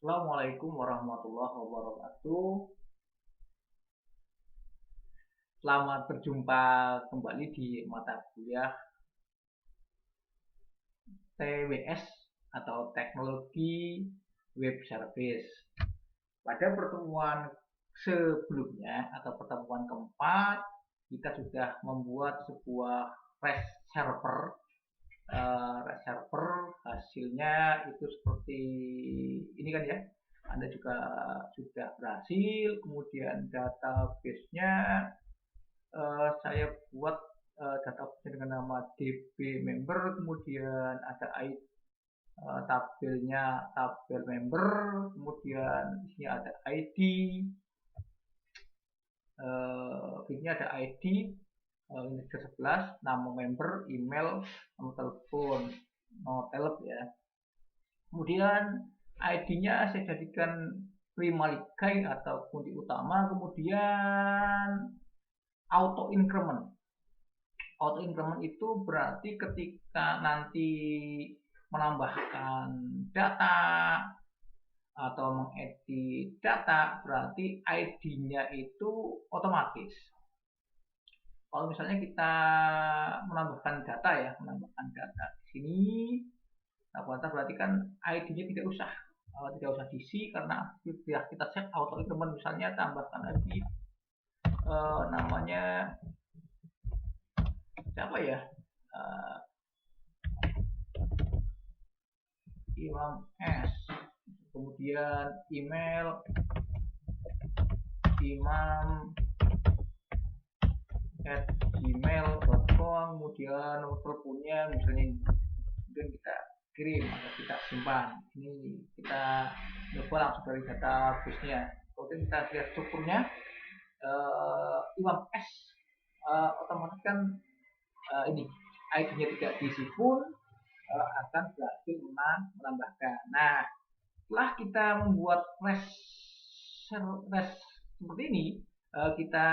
Assalamualaikum warahmatullahi wabarakatuh. Selamat berjumpa kembali di mata kuliah TWS atau Teknologi Web Service. Pada pertemuan sebelumnya atau pertemuan keempat, kita sudah membuat sebuah REST server. REST server hasilnya itu seperti ini kan ya. Anda juga sudah berhasil, kemudian database-nya saya buat database dengan nama DB member, kemudian ada tabelnya tabel member, kemudian isinya ada ID, ini ada ID, ini ke 11, nama member, email, nomor telepon, nomor telepon ya. Kemudian ID-nya saya jadikan primary key atau kunci utama, kemudian auto increment. Auto increment itu berarti ketika nanti menambahkan data atau mengedit data, berarti ID-nya itu otomatis. Kalau misalnya kita menambahkan data ya, menambahkan data di sini, nah berarti kan ID-nya tidak usah diisi karena sudah kita set auto increment. Misalnya tambahkan lagi namanya siapa ya, Imam S, kemudian email imam@gmail.com, kemudian nomor teleponnya misalnya, kemudian kita kirim atau kita simpan. Ini kita coba langsung dari database-nya. Kemudian kita lihat strukturnya, Imam S otomatis kan ini ID-nya tidak diisi pun akan berhasil menambahkan. Nah, setelah kita membuat REST seperti ini, kita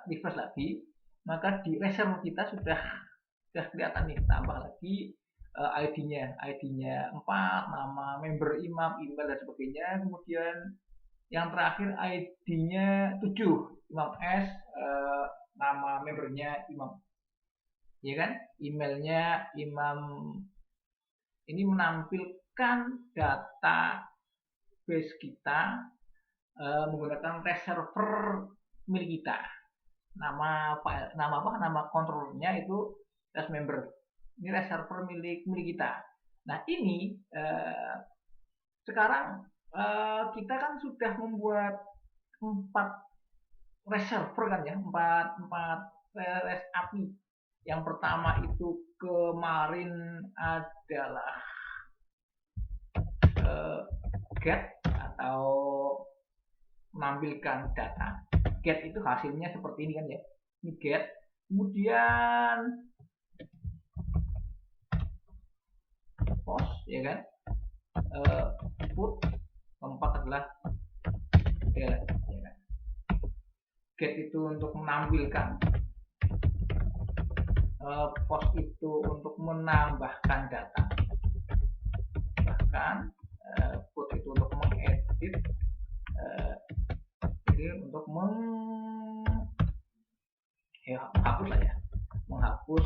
refresh lagi, maka di reserve kita sudah kelihatan nih, tambah lagi ID-nya 4, nama member imam, email dan sebagainya. Kemudian yang terakhir ID-nya 7, Imam S, nama membernya imam, ya kan, emailnya imam. Ini menampilkan data base kita menggunakan REST server milik kita. Nama kontrolernya itu REST member. Ini REST server milik kita. Nah ini sekarang kita kan sudah membuat 4 REST server kan ya, 4 REST API. Yang pertama itu kemarin adalah get atau menampilkan data. Get itu hasilnya seperti ini kan ya, ini get. Kemudian post ya kan, put. Keempat adalah delete ya kan. Get itu untuk menampilkan, post itu untuk menambahkan data, bahkan put itu untuk mengedit, jadi untuk menghapus lah ya, menghapus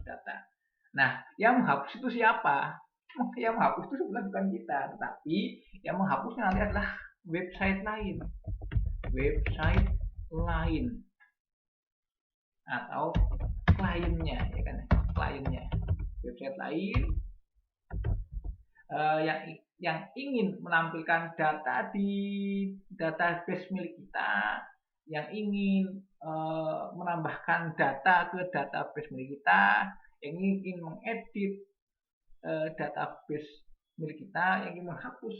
data. Nah, yang menghapus itu siapa? Yang menghapus itu sebenarnya bukan kita, tetapi yang menghapusnya nanti adalah website lain atau kliennya ya kan, kliennya website lain yang ingin menampilkan data di database milik kita, yang ingin menambahkan data ke database milik kita, yang ingin mengedit database milik kita, yang ingin menghapus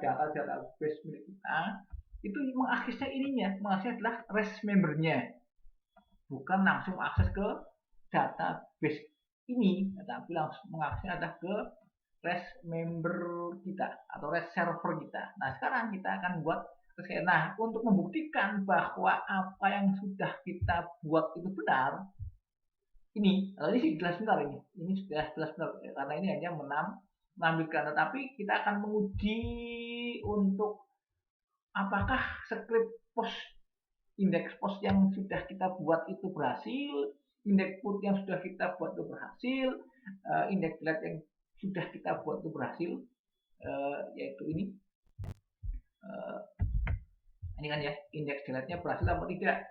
data database milik kita, itu mengaksesnya mengaksesnya adalah REST membernya, bukan langsung akses ke database ini, tapi langsung mengaksesnya adalah ke REST member kita atau REST server kita. Nah, sekarang kita akan buat. Nah, untuk membuktikan bahwa apa yang sudah kita buat itu benar, ini sih jelas benar ini sudah jelas benar karena ini hanya menampilkan, tetapi kita akan menguji untuk apakah script post indeks post yang sudah kita buat itu berhasil, indeks put yang sudah kita buat itu berhasil, indeks delete yang sudah kita buat itu berhasil, yaitu ini kan ya, indeks delete-nya berhasil atau tidak.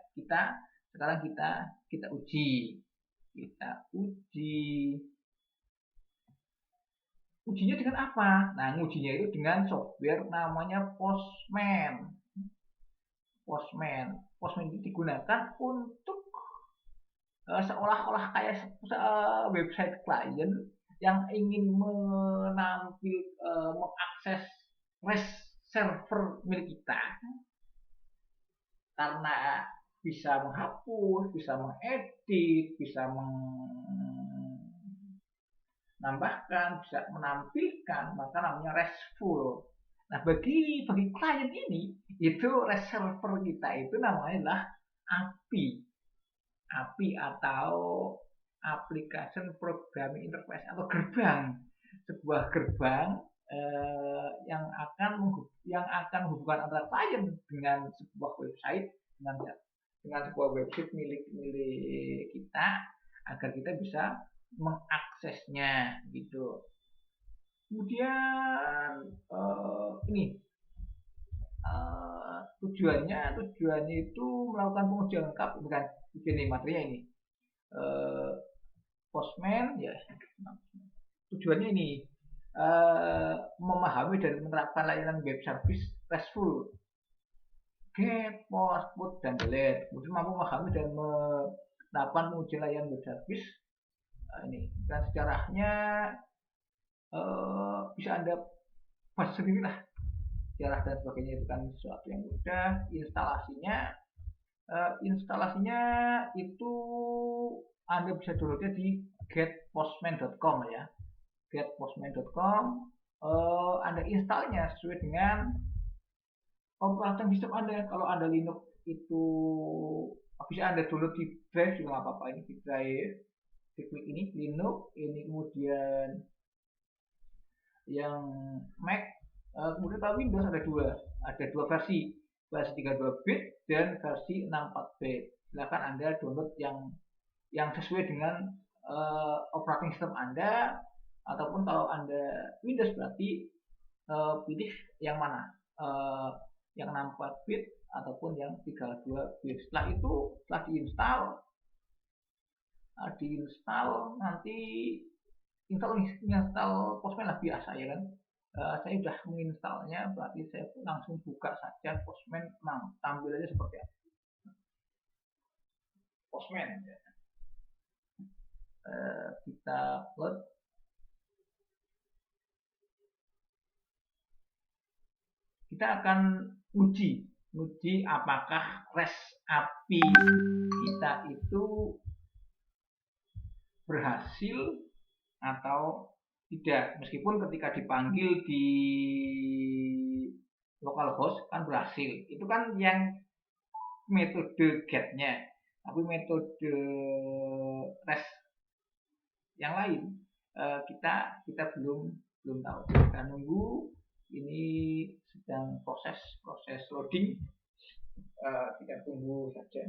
Sekarang kita uji. Ujinya dengan apa? Nah, ngujinya itu dengan software namanya Postman. Postman itu digunakan untuk seolah-olah kayak website klien yang ingin mengakses REST server milik kita, karena bisa menghapus, bisa mengedit, bisa menambahkan, bisa menampilkan, maka namanya RESTful. Nah, bagi klien ini, itu REST server kita itu namanya adalah API atau Application Programming Interface atau gerbang, sebuah gerbang yang akan menghubungkan antara klien dengan sebuah website, dengan sebuah website milik kita, agar kita bisa mengaksesnya gitu. Kemudian tujuannya itu melakukan pengujian lengkap, bukan ini materinya ini. Postman ya, tujuannya ini memahami dan menerapkan layanan web service RESTful, get, post, put, dan delete. Kemudian mampu memahami dan menerapkan pengujian layanan web service ini. Dan sejarahnya bisa Anda baca sendiri lah, sejarah dan sebagainya, itu kan sesuatu yang mudah. Instalasinya itu Anda bisa downloadnya di getpostman.com ya, getpostman.com. Anda installnya sesuai dengan operating system Anda. Kalau Anda Linux itu bisa Anda download di drive juga nggak apa-apa. Ini di drive, diklik ini Linux, ini kemudian yang Mac, kemudian kalau Windows ada dua versi 32 bit dan versi 64 bit. Silakan Anda download yang sesuai dengan operating system Anda, ataupun kalau Anda Windows berarti pilih yang mana, yang 64 bit ataupun yang 32 bit. Setelah diinstal nanti install Postman lah biasa ya kan. Saya sudah menginstalnya, berarti saya langsung buka saja Postman. Nah, tampilannya seperti apa Postman ya. Kita load. Kita akan uji apakah REST API kita itu berhasil atau tidak. Meskipun ketika dipanggil di localhost kan berhasil, itu kan yang metode getnya, tapi metode REST yang lain kita belum tahu. Kita nunggu, ini sedang proses loading, kita tunggu saja.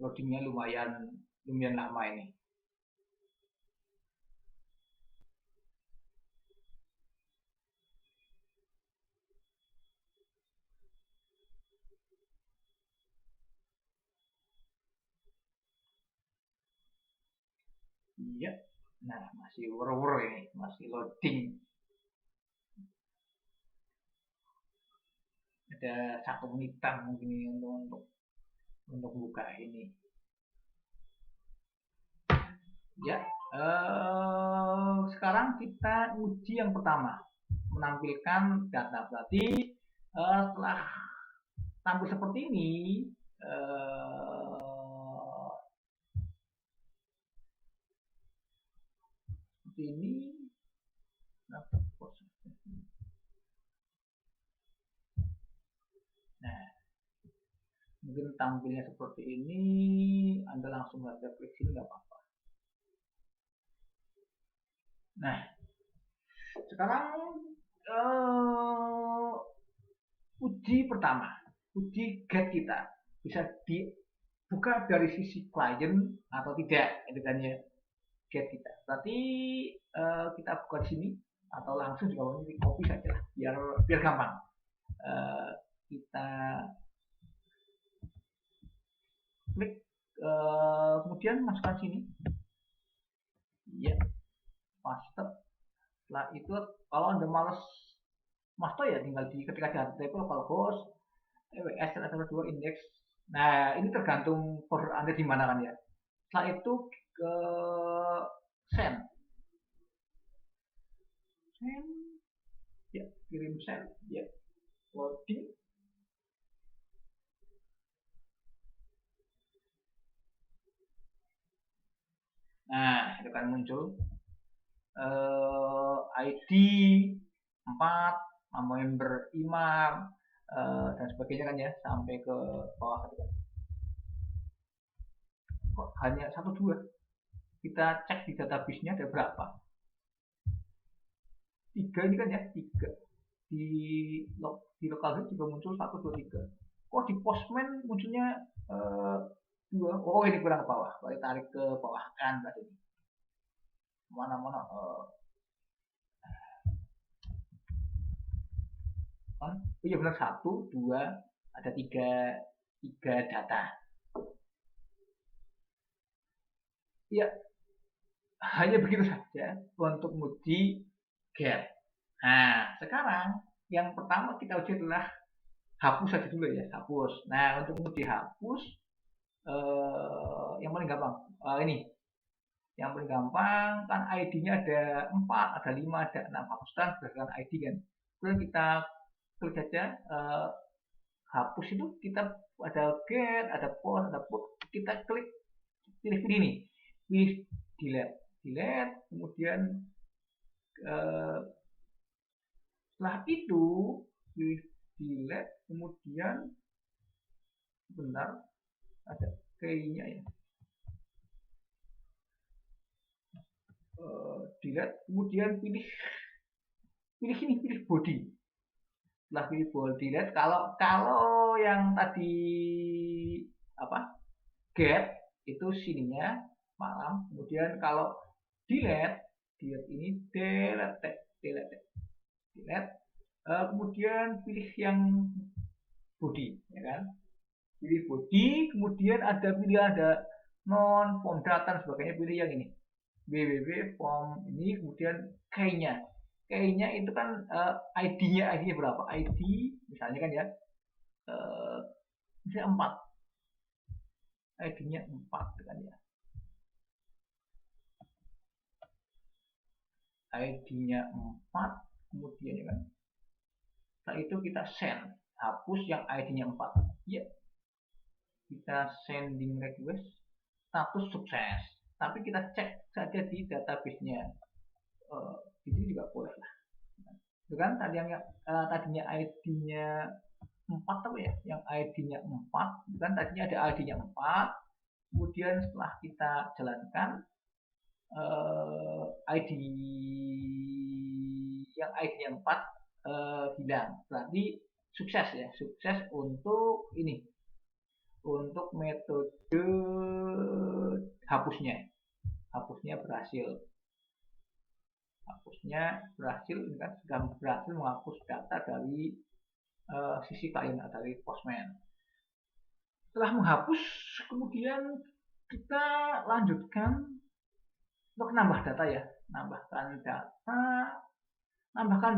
Loadingnya lumayan lama ini. Iya, nah masih ini, masih loading. Ada 1 menitan mungkin untuk buka ini. Ya, sekarang kita uji yang pertama. menampilkan data. Berarti setelah tampil seperti ini, nah, mungkin tampilnya seperti ini, Anda langsung saja klik sini nggak apa-apa. Nah, sekarang uji pertama, uji get kita bisa dibuka dari sisi klien atau tidak, itu kan ya, get kita. Berarti kita buka di sini atau langsung juga mau di copy saja biar gampang. Kita klik, kemudian masukkan sini, ya, paste. Setelah itu kalau Anda males master ya tinggal ketika di local host EWS atau 2 index. Nah, ini tergantung folder Anda di mana kan ya. Setelah itu ke send, ya, kirim send, ya, loading. Nah, itu kan muncul ID 4, member imam, dan sebagainya kan ya, sampai ke bawah kan. Kok hanya 1-2? Kita cek di database-nya ada berapa? 3 ini kan ya, 3. Di local juga muncul 1, 2, 3. Kok di Postman munculnya 2? Oh, ini kurang ke bawah. Kalau tarik ke bawah kan berarti ini. Mana-mana kan? Oh iya benar, 1, 2, ada 3 data. Ya, hanya begitu saja untuk menguji get. Nah, sekarang yang pertama kita uji adalah hapus saja dulu ya, hapus. Nah, untuk menguji hapus, yang paling gampang ini. Yang paling gampang kan ID-nya ada 4, ada 5, ada 6, hapuskan berdasarkan ID kan. Kemudian kita klik saja hapus, itu kita ada get, ada post, ada put, kita klik pilih ini, pilih delete, kemudian setelah itu pilih delete, kemudian benar ada key-nya ya, delete, kemudian pilih ini, pilih body. Setelah pilih body delete, kalau yang tadi apa get itu sininya malam, kemudian kalau delete ini delete, kemudian pilih yang body ya kan, pilih body, kemudian ada non form data dan sebagainya, pilih yang ini www form ini, kemudian key-nya itu kan ID-nya berapa, ID misalnya kan ya, misalnya 4, ID-nya 4 kan ya, ID-nya 4, kemudian ya kan, setelah itu kita send, hapus yang ID-nya 4 ya, kita sending request, status sukses. Tapi kita cek saja di database-nya, di sini juga boleh lah. Itu kan tadi yang tadinya ID-nya 4 apa ya, yang ID-nya 4, itu kan tadinya ada ID-nya 4, kemudian setelah kita jalankan ID yang ID-nya 4 hilang, berarti sukses ya, sukses untuk ini, untuk metode hapusnya berhasil, ini kan sedang berhasil menghapus data dari sisi klien, dari Postman. Setelah menghapus, kemudian kita lanjutkan untuk nambah data ya, nambahkan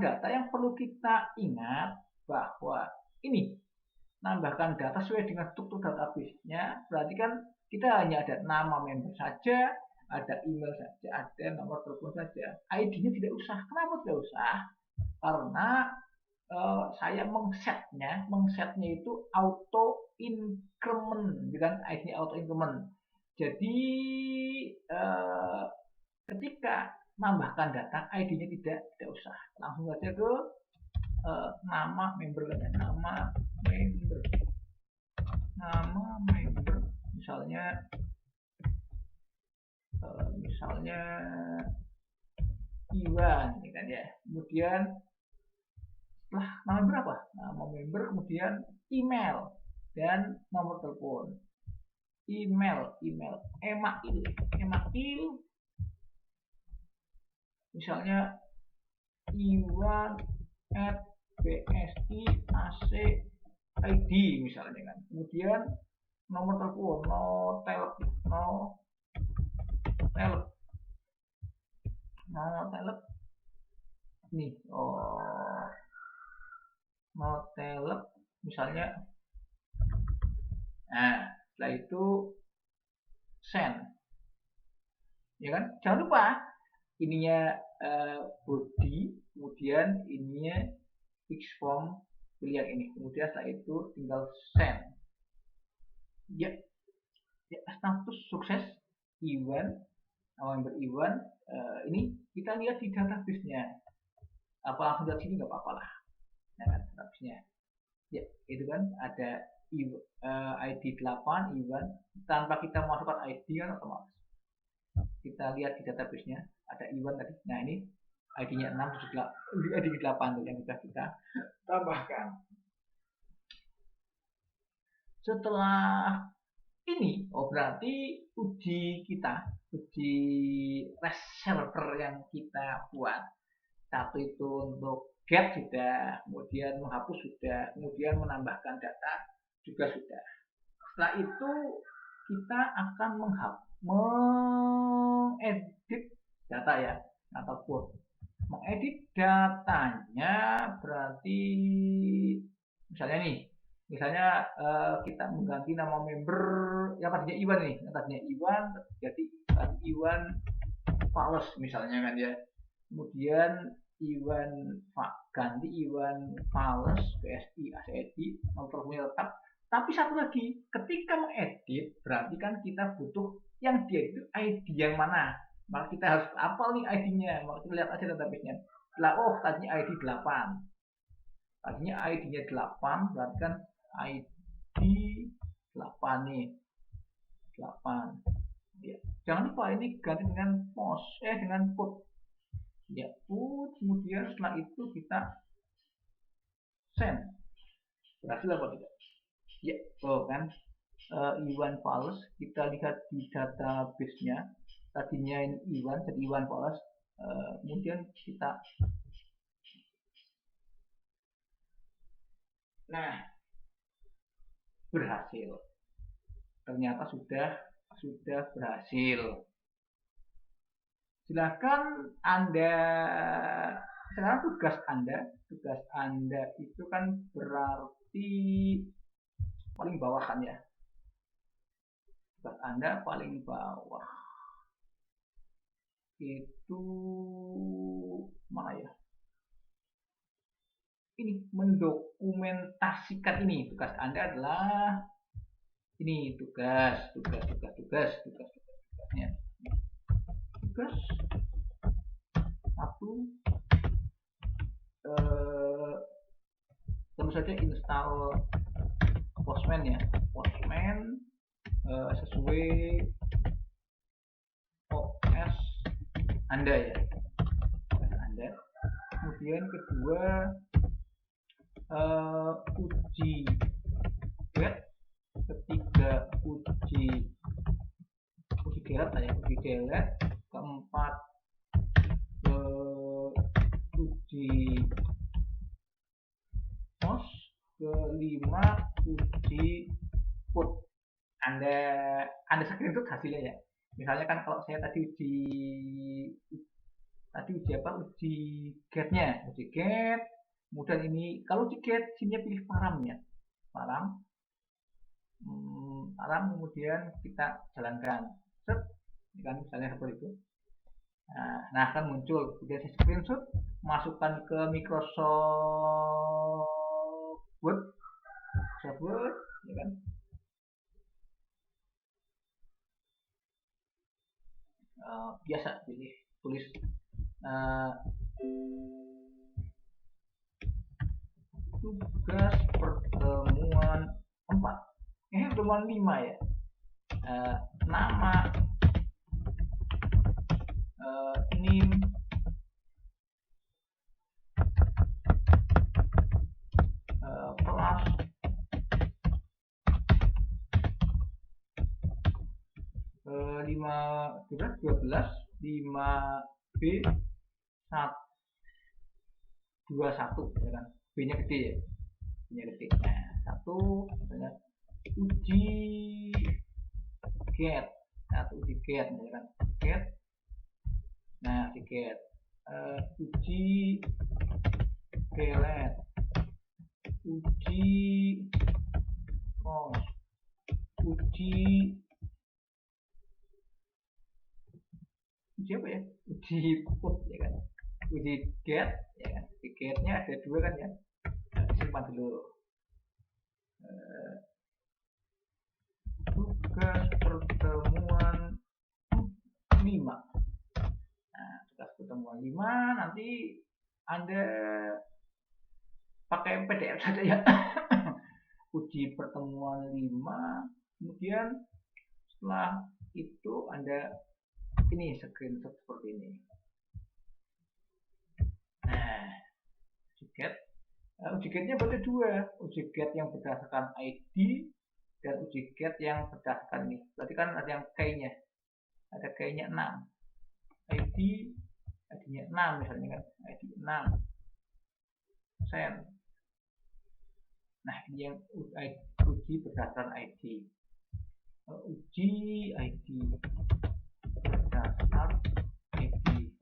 data yang perlu kita ingat bahwa ini nambahkan data sesuai dengan struktur database-nya, berarti kan kita hanya ada nama member saja, ada email saja, ada nomor telepon saja, ID-nya tidak usah. Kenapa tidak usah? karena saya mengsetnya itu auto increment, bukan ID auto increment. Jadi ketika menambahkan data, ID-nya tidak usah, langsung saja ke nama member, misalnya Iwan, ya kan ya. Kemudian setelah nama berapa? Nama member, kemudian email dan nomor telepon. Email, email, misalnya Iwan at BSI AC ID misalnya kan. Kemudian nomor telepon, no telep nih, no telep misalnya. Nah, setelah itu send, ya kan. Jangan lupa ininya body, kemudian ininya fix form, pilih yang ini, kemudian setelah itu tinggal send. Ya, status sukses Iwan, nama member Iwan. Ini kita lihat di database-nya, apa langsung dari sini nggak apa-apa lah, ya kan, database-nya. Ya, itu kan ada ID 8 Iwan, tanpa kita masukkan ID kan otomatis. Kita lihat di database-nya ada Iwan tadi. Nah, ini ID-nya 6, ID 8 yang sudah kita tambahkan. Setelah ini, berarti uji REST server yang kita buat, satu itu untuk get sudah, kemudian menghapus sudah, kemudian menambahkan data juga sudah. Setelah itu kita akan mengedit data ya, ataupun mengedit datanya. Berarti misalnya kita mengganti nama member yang tadinya Iwan nih, jadi Iwan Fales misalnya kan ya. Kemudian ganti Iwan Fales BSI ACID, nomor teleponnya tetap. Tapi satu lagi, ketika mengedit berarti kan kita butuh yang dia itu ID yang mana, maka kita harus hafal nih ID-nya. Maka kita lihat aja database-nya. Tadinya ID 8, tadinya ID-nya 8, berarti kan ID 8 nih, 8 ya. Jangan lupa ini ganti dengan dengan put ya, put. Kemudian setelah itu kita send. Berhasil apa tidak? Ya, kan Iwan Fales, kita lihat di database-nya, tadinya ini Iwan, jadi Iwan Fales. Kemudian kita, nah, berhasil, ternyata sudah berhasil. Silakan Anda, sekarang tugas Anda itu kan berarti paling bawah kan ya, tugas Anda paling bawah itu mana ya, ini mendokumentasikan. Ini tugas Anda adalah ini, tugasnya tugas satu, tentu saja install Postman ya, Postman sesuai OS Anda ya, kemudian kedua uji get, ketiga uji delete, keempat uji host, kelima uji put. Anda screenshot hasilnya ya. Misalnya kan kalau saya tadi uji getnya, get. Kemudian ini kalau uji get, sini pilih param ya, param, kemudian kita jalankan, kan misalnya seperti itu. Nah, akan muncul, kemudian saya screenshot, masukkan ke Microsoft Word, ya kan. Biasa pilih tulis tugas pertemuan 4, pertemuan 5 ya. Nama, name, kelas, 12, 5B 21 ya kan. B-nya gede ya. B-nya gede. Nah, 1 misalnya uji get. Uji get ya kan. Get. Nah, di get. Uji pelet. Uji kos. Uji apa ya? Uji put ya kan. Uji get ya kan. Di get-nya ada 2 kan ya. Simpan dulu. Tugas pertemuan 5. Nah, tugas pertemuan 5 nanti Anda pakai PDF saja ya. Uji pertemuan 5. Kemudian setelah itu Anda ini screenshot seperti ini. Nah, uji get. Uji getnya berarti 2. Uji get yang berdasarkan ID dan uji get yang berdasarkan ini. Berarti kan ada yang key-nya. Ada key-nya 6. ID-nya 6 misalnya kan. ID 6. Send. Nah, ini yang uji berdasarkan ID. Uji ID berdasar ID.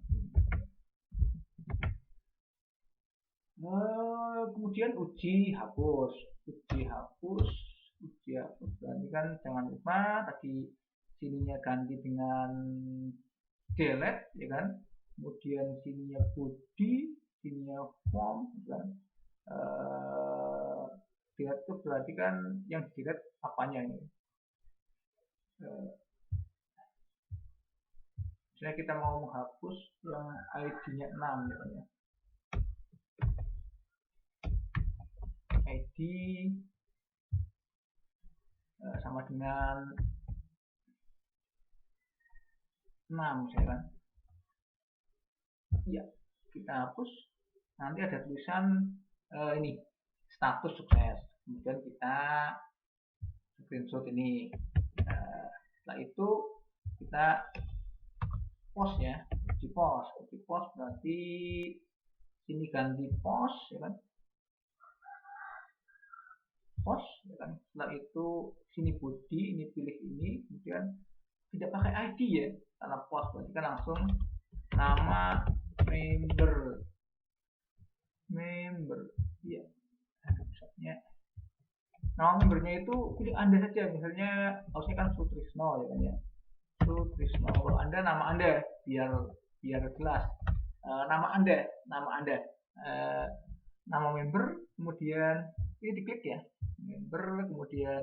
Kemudian uji hapus. Uji hapus berarti kan jangan lupa tadi sininya ganti dengan delete ya kan. Kemudian sininya body, sininya form kan. Delete itu berarti kan yang delete apanya ini. Misalnya kita mau menghapus yang ID-nya 6 ya kan ya. ID sama dengan 6 misalnya kan. Ya, kita hapus. Nanti ada tulisan ini status sukses. Kemudian kita screenshot ini. Setelah itu kita post ya. Uji post berarti sini ganti post ya kan. Post ya kan. Setelah itu sini body, ini pilih ini, kemudian tidak pakai ID ya. Karena post berarti kan langsung nama member ya. Misalnya nama membernya itu pilih Anda saja, misalnya harusnya kan Sutrisno ya kan ya. Sutrisno, kalau Anda nama Anda biar jelas. Nama Anda nama member, kemudian ini diklik ya, member, kemudian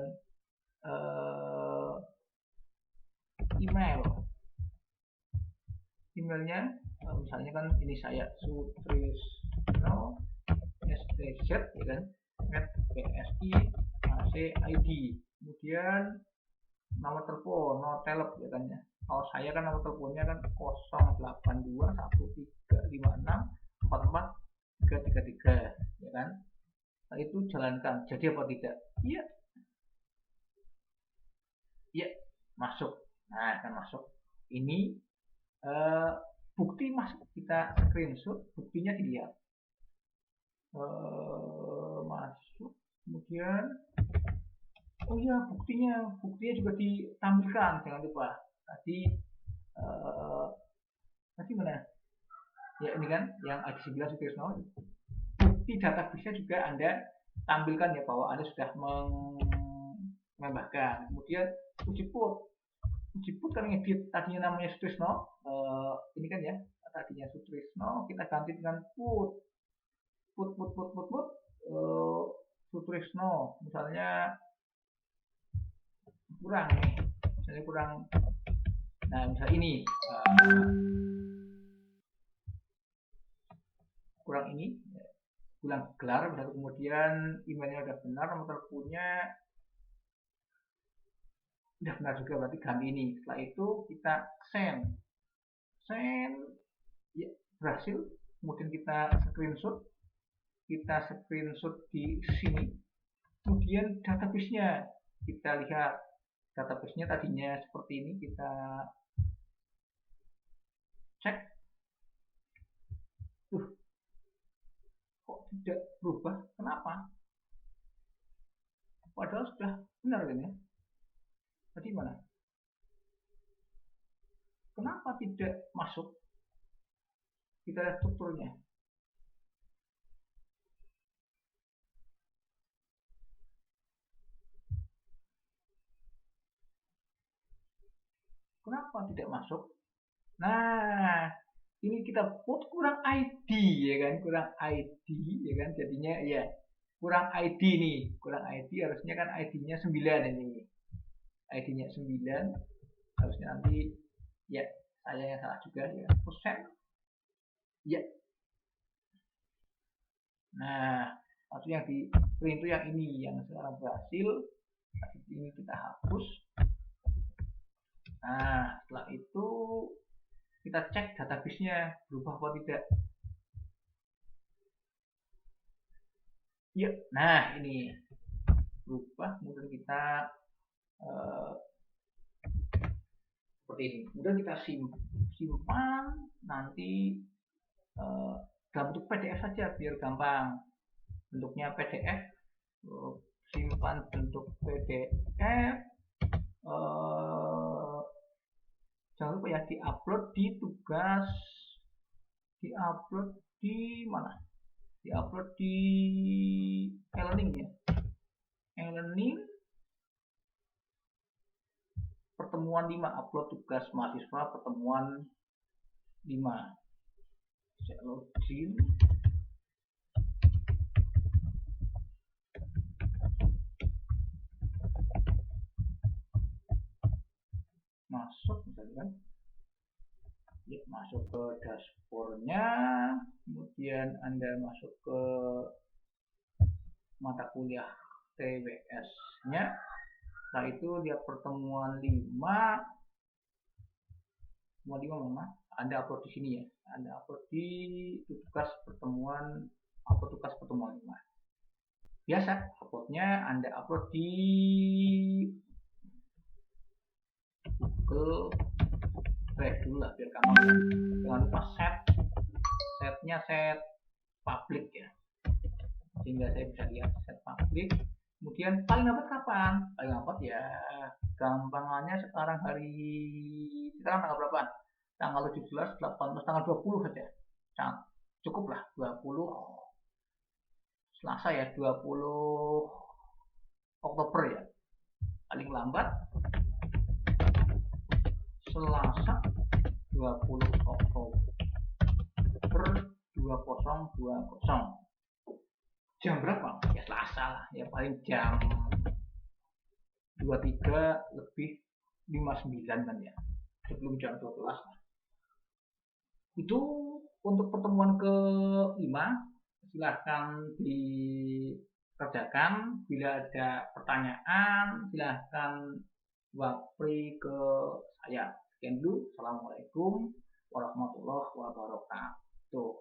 emailnya misalnya kan ini saya Sutrisno STZ ya kan @psi.ac.id. Kemudian nomor telepon, no telep ya kan ya. Kalau saya kan nomor teleponnya kan 082135644333 ya kan. Nah, itu jalankan. Jadi apa tidak? Iya. Iya, masuk. Nah, akan masuk. Ini bukti masuk, kita screenshot, buktinya dilihat. Masuk, kemudian oh ya buktinya juga ditampilkan, jangan lupa tadi mana ya, ini kan yang ID 11 Sutrisno, bukti database-nya juga Anda tampilkan ya bahwa Anda sudah menambahkan. Kemudian uji put kan ngedit tadinya namanya Sutrisno, ini kan ya tadinya Sutrisno kita ganti dengan put Sutrisno misalnya kurang nih, misalnya kurang, nah misal ini kurang ini, kurang gelar, baru kemudian emailnya udah benar, nomor teleponnya udah benar juga, berarti ganti ini. Setelah itu kita send ya, berhasil. Kemudian kita screenshot di sini. Kemudian database-nya kita lihat, database-nya tadinya seperti ini, kita cek. Kok tidak berubah? Kenapa? Padahal sudah benar kan ya? Tadi mana? Kenapa tidak masuk? Kita lihat strukturnya. Kenapa tidak masuk? Nah, ini kita put kurang ID ya kan, kurang ID ya kan, jadinya ya kurang ID nih, kurang ID, harusnya kan ID-nya 9 ini. ID-nya 9, harusnya nanti ya saya yang salah juga ya, persen. Ya. Nah, maksudnya yang di print itu yang ini, yang sekarang berhasil. Ini kita hapus. Nah, setelah itu kita cek database-nya berubah apa tidak. Ya, nah ini berubah. Kemudian kita seperti ini. Kemudian kita simpan nanti dalam bentuk PDF saja biar gampang. Bentuknya PDF, simpan bentuk PDF. Jangan lupa ya, diupload di tugas, diupload di mana? Diupload di e-learning ya. E-learning pertemuan 5, upload tugas mahasiswa pertemuan 5. Saya login. Masuk misalnya, ya, masuk ke dashboardnya, kemudian Anda masuk ke mata kuliah TWS-nya. Setelah itu lihat pertemuan 5 mana? Anda upload di sini ya. Anda upload di tugas pertemuan 5. Biasa uploadnya Anda upload di Google Drive dulu lah biar gampang ya. Jangan lupa setnya set public ya, sehingga saya bisa lihat set public. Kemudian paling lambat kapan? Paling lambat ya gampangannya sekarang tanggal berapa? Tanggal 17, 18, tanggal 20 saja. Cukup lah 20 Selasa ya, 20 Oktober ya. Paling lambat Selasa 20 Oktober 2020. Jam berapa? Ya Selasa lah, ya paling jam 23:59 kan ya, sebelum jam 12 lah. Itu untuk pertemuan ke-5, silahkan dikerjakan. Bila ada pertanyaan silahkan wapri ke saya. Sekian dulu. Assalamualaikum warahmatullahi wabarakatuh.